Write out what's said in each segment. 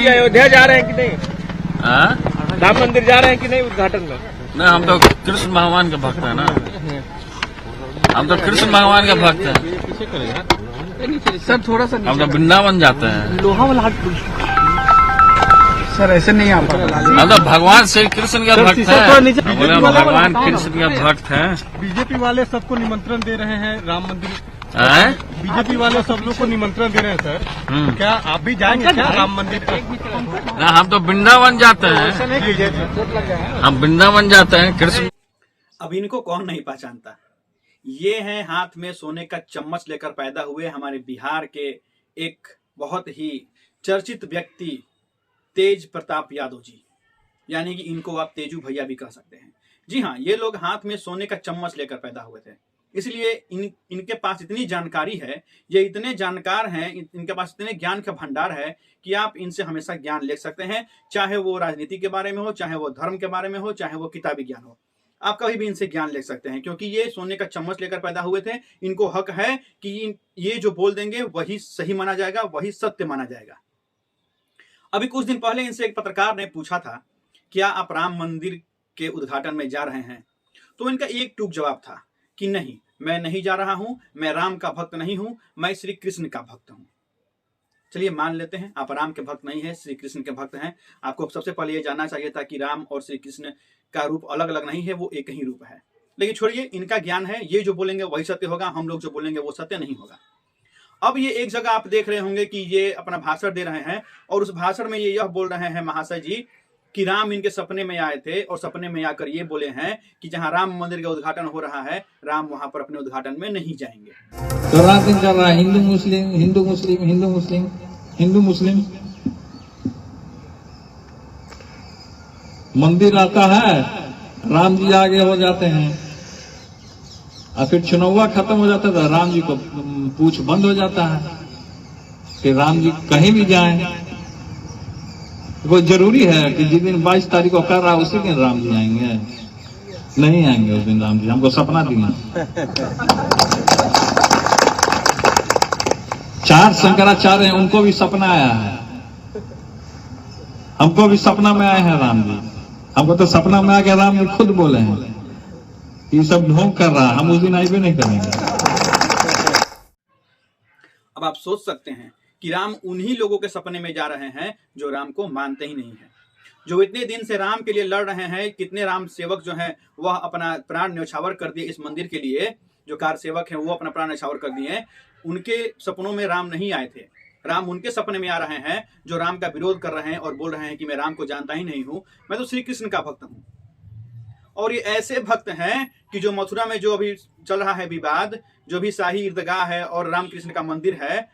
अयोध्या जा रहे हैं कि नहीं? राम मंदिर जा रहे हैं कि नहीं उद्घाटन में? नहीं, हम तो कृष्ण भगवान के भक्त हैं ना। हम तो कृष्ण भगवान के भक्त हैं सर। थोड़ा सा हम तो वृंदावन जाते हैं। लोहा वाला सर ऐसे नहीं आप। हम तो भगवान श्री कृष्ण के भक्त हैं। बोले हम भगवान कृष्ण के भक्त हैं। बीजेपी वाले सबको निमंत्रण दे रहे हैं राम मंदिर। बीजेपी वाले सब लोग को निमंत्रण दे रहे हैं सर। क्या आप भी जाएंगे क्या राम मंदिर पर? ना, हम तो वृंदावन जाते हैं। हम वृंदावन जाते हैं कृष्ण। अब इनको कौन नहीं पहचानता। ये हैं हाथ में सोने का चम्मच लेकर पैदा हुए हमारे बिहार के एक बहुत ही चर्चित व्यक्ति तेज प्रताप यादव जी, यानी कि इनको आप तेजू भैया भी कह सकते हैं। जी हाँ, ये लोग हाथ में सोने का चम्मच लेकर पैदा हुए थे, इसलिए इनके पास इतनी जानकारी है, ये इतने जानकार हैं, इनके पास इतने ज्ञान का भंडार है कि आप इनसे हमेशा ज्ञान ले सकते हैं, चाहे वो राजनीति के बारे में हो, चाहे वो धर्म के बारे में हो, चाहे वो किताबी ज्ञान हो। आप कभी भी इनसे ज्ञान ले सकते हैं, क्योंकि ये सोने का चम्मच लेकर पैदा हुए थे। इनको हक है कि ये जो बोल देंगे वही सही माना जाएगा, वही सत्य माना जाएगा। अभी कुछ दिन पहले इनसे एक पत्रकार ने पूछा था, क्या आप राम मंदिर के उद्घाटन में जा रहे हैं? तो इनका एक टूक जवाब था कि नहीं, मैं नहीं जा रहा हूं, मैं राम का भक्त नहीं हूं, मैं श्री कृष्ण का भक्त हूं। चलिए मान लेते हैं आप राम के भक्त नहीं है, श्री कृष्ण के भक्त हैं। आपको सबसे पहले ये जानना चाहिए था कि राम और श्री कृष्ण का रूप अलग अलग नहीं है, वो एक ही रूप है। लेकिन छोड़िए, इनका ज्ञान है, ये जो बोलेंगे वही सत्य होगा, हम लोग जो बोलेंगे वो सत्य नहीं होगा। अब ये एक जगह आप देख रहे होंगे कि ये अपना भाषण दे रहे हैं, और उस भाषण में ये यह बोल रहे हैं महाशय जी कि राम इनके सपने में आए थे, और सपने में आकर ये बोले हैं कि जहां राम मंदिर का उद्घाटन हो रहा है, राम वहां पर अपने उद्घाटन में नहीं जाएंगे। तो रात दिन चल रहा है हिंदू मुस्लिम हिंदू मुस्लिम हिंदू मुस्लिम हिंदू मुस्लिम। मंदिर आता है, राम जी आगे हो जाते हैं, और फिर चुनाव खत्म हो जाता था, राम जी को पूछ बंद हो जाता है कि राम जी कहीं भी जाएं। वो जरूरी है कि जिस दिन 22 तारीख को कर रहा है उसी दिन राम जी आएंगे? नहीं आएंगे उस दिन राम जी, हमको सपना दिया। 4 शंकराचार्य हैं, उनको भी सपना आया है, हमको भी सपना में आए हैं राम जी। हमको तो सपना में आके राम जी खुद बोले हैं ये सब ढोंग कर रहा है, हम उस दिन आए भी नहीं करेंगे। अब आप सोच सकते हैं कि राम उन्हीं लोगों के सपने में जा रहे हैं जो राम को मानते ही नहीं है, जो इतने दिन से राम के लिए लड़ रहे हैं। कितने राम सेवक जो हैं वह अपना प्राण न्यौछावर कर दिए इस मंदिर के लिए, जो कार सेवक हैं वो अपना प्राण न्यौछावर कर दिए। उनके सपनों में राम नहीं आए थे, राम उनके सपने में आ रहे हैं जो राम का विरोध कर रहे हैं और बोल रहे हैं कि मैं राम को जानता ही नहीं हूं, मैं तो श्री कृष्ण का भक्त हूं। और ये ऐसे भक्त हैं कि जो मथुरा में जो अभी चल रहा है विवाद, जो भी शाही ईदगाह है और रामकृष्ण का मंदिर है,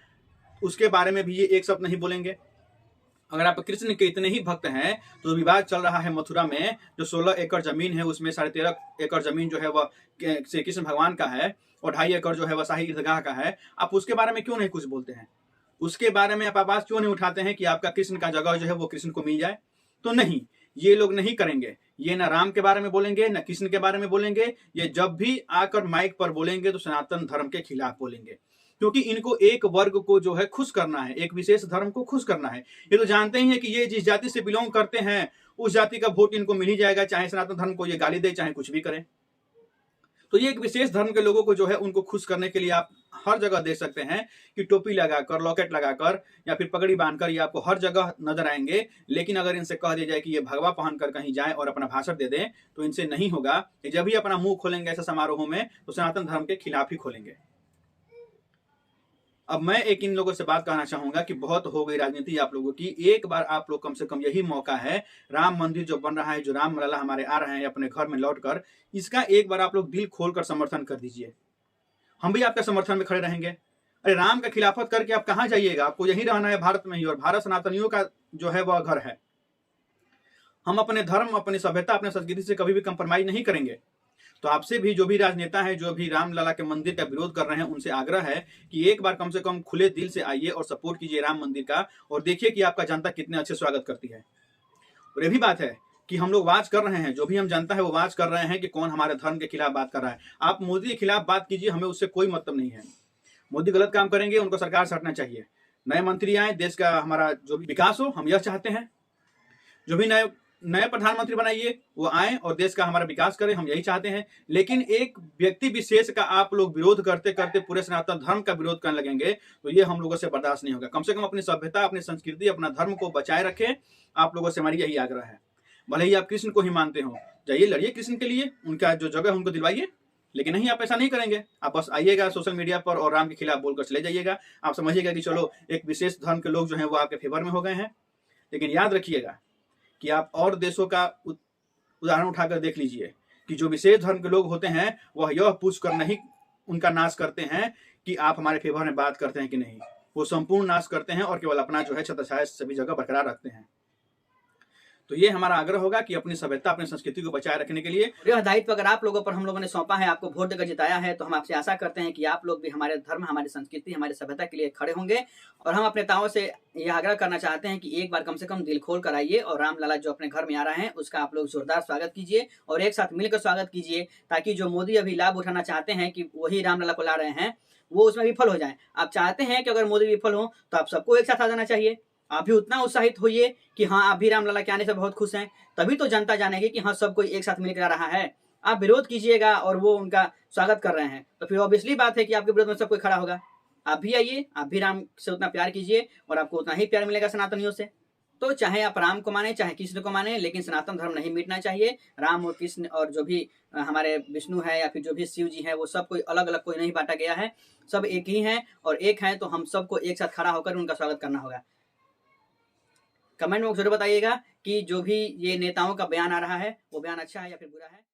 उसके बारे में भी ये एक शब्द नहीं बोलेंगे। अगर आप कृष्ण के इतने ही भक्त हैं तो विवाद चल रहा है मथुरा में, जो 16 एकड़ जमीन है उसमें 13.5 एकड़ जमीन जो है वह श्री कृष्ण भगवान का है, और 2.5 एकड़ जो है वह शाही ईदगाह का है। आप उसके बारे में क्यों नहीं कुछ बोलते हैं? उसके बारे में आप आवाज क्यों नहीं उठाते हैं कि आपका कृष्ण का जगह जो है वो कृष्ण को मिल जाए? तो नहीं, ये लोग नहीं करेंगे। ये ना राम के बारे में बोलेंगे, ना कृष्ण के बारे में बोलेंगे। ये जब भी आकर माइक पर बोलेंगे तो सनातन धर्म के खिलाफ बोलेंगे, क्योंकि इनको एक वर्ग को जो है खुश करना है, एक विशेष धर्म को खुश करना है। ये तो जानते ही हैं कि ये जिस जाति से बिलोंग करते हैं उस जाति का वोट इनको मिल ही जाएगा, चाहे सनातन धर्म को ये गाली दे, चाहे कुछ भी करें। तो ये एक विशेष धर्म के लोगों को जो है उनको खुश करने के लिए आप हर जगह देख सकते हैं कि टोपी लगाकर, लॉकेट लगाकर या फिर पगड़ी बांधकर ये आपको हर जगह नजर आएंगे। लेकिन अगर इनसे कह दिया जाए कि ये भगवा पहनकर कहीं जाएं और अपना भाषण दे दें तो इनसे नहीं होगा। जब भी अपना मुंह खोलेंगे ऐसे समारोहों में तो सनातन धर्म के खिलाफ ही खोलेंगे। अब मैं एक इन लोगों से बात कहना चाहूंगा कि बहुत हो गई राजनीति आप लोगों की। एक बार आप लोग कम से कम यही मौका है, राम मंदिर जो बन रहा है, जो राम लला हमारे आ रहे हैं अपने घर में लौटकर, इसका एक बार आप लोग दिल खोलकर समर्थन कर दीजिए। हम भी आपके समर्थन में खड़े रहेंगे। अरे राम का खिलाफत करके आप कहां जाइएगा? आपको यही रहना है भारत में ही, और भारत सनातनियों का जो है वह घर है। हम अपने धर्म, अपनी सभ्यता, अपने संस्कृति से कभी भी कंप्रोमाइज नहीं करेंगे। तो आपसे भी जो भी राजनेता हैं, जो भी रामलला के मंदिर का विरोध कर रहे हैं, उनसे आग्रह है कि एक बार कम से कम खुले दिल से आइए और सपोर्ट कीजिए राम मंदिर का, और देखिए कि आपका जनता कितने अच्छे स्वागत करती है। और ये भी बात है कि हम लोग वाच कर रहे हैं, जो भी हम जनता है वो वाच कर रहे हैं कि कौन हमारे धर्म के खिलाफ बात कर रहा है। आप मोदी के खिलाफ बात कीजिए, हमें उससे कोई मतलब नहीं है। मोदी गलत काम करेंगे, उनको सरकार से हटना चाहिए। नए मंत्री आए, देश का हमारा जो भी विकास हो, हम यह चाहते हैं। जो भी नए प्रधानमंत्री बनाइए वो आए और देश का हमारा विकास करें, हम यही चाहते हैं। लेकिन एक व्यक्ति विशेष का आप लोग विरोध करते करते पूरे सनातन धर्म का विरोध करने लगेंगे तो ये हम लोगों से बर्दाश्त नहीं होगा। कम से कम अपनी सभ्यता, अपनी संस्कृति, अपना धर्म को बचाए रखें। आप लोगों से हमारी यही आग्रह है। भले ही आप कृष्ण को ही मानते हो, जाइए लड़िए कृष्ण के लिए, उनका जो जगह है उनको दिलवाइए। लेकिन नहीं, आप ऐसा नहीं करेंगे। आप बस आइएगा सोशल मीडिया पर और राम के खिलाफ बोलकर चले जाइएगा। आप समझिएगा कि चलो एक विशेष धर्म के लोग जो हैं वो आपके फेवर में हो गए हैं। लेकिन याद रखिएगा कि आप और देशों का उदाहरण उठाकर देख लीजिए कि जो विशेष धर्म के लोग होते हैं वह यह पूछ कर नहीं उनका नाश करते हैं कि आप हमारे फेवर में बात करते हैं कि नहीं। वो संपूर्ण नाश करते हैं और केवल अपना जो है छत्रछाया सभी जगह बरकरार रखते हैं। तो ये हमारा आग्रह होगा कि अपनी सभ्यता, अपनी संस्कृति को बचाए रखने के लिए यह दायित्व अगर आप लोगों पर हम लोगों ने सौंपा है, आपको वोट देकर जिताया है, तो हम आपसे आशा करते हैं कि आप लोग भी हमारे धर्म, हमारी संस्कृति, हमारी सभ्यता के लिए खड़े होंगे। और हम अपने नेताओं से यह आग्रह करना चाहते हैं कि एक बार कम से कम दिल खोल कर आइए और रामलला जो अपने घर में आ रहे हैं उसका आप लोग जोरदार स्वागत कीजिए और एक साथ मिलकर स्वागत कीजिए, ताकि जो मोदी अभी लाभ उठाना चाहते हैं कि वही रामलला को ला रहे हैं, वो उसमें विफल हो जाए। आप चाहते हैं कि अगर मोदी विफल हो तो आप सबको एक साथ आ जाना चाहिए। आप भी उतना उत्साहित होइए कि हाँ, आप भी रामलला के आने से बहुत खुश हैं, तभी तो जनता जानेगी कि हाँ, सब कोई एक साथ मिलकर आ रहा है। आप विरोध कीजिएगा और वो उनका स्वागत कर रहे हैं, तो फिर ऑब्वियसली बात है कि आपके विरोध में सब कोई खड़ा होगा। आप भी आइए, आप भी राम से उतना प्यार कीजिए और आपको उतना ही प्यार मिलेगा सनातनियों से। तो चाहे आप राम को माने, चाहे कृष्ण को माने, लेकिन सनातन धर्म नहीं मिटना चाहिए। राम और कृष्ण और जो भी हमारे विष्णु है या फिर जो भी शिव जी है, वो सब कोई अलग अलग कोई नहीं बांटा गया है, सब एक ही हैं और एक हैं। तो हम सबको एक साथ खड़ा होकर उनका स्वागत करना होगा। कमेंट में जरूर बताइएगा कि जो भी ये नेताओं का बयान आ रहा है वो बयान अच्छा है या फिर बुरा है।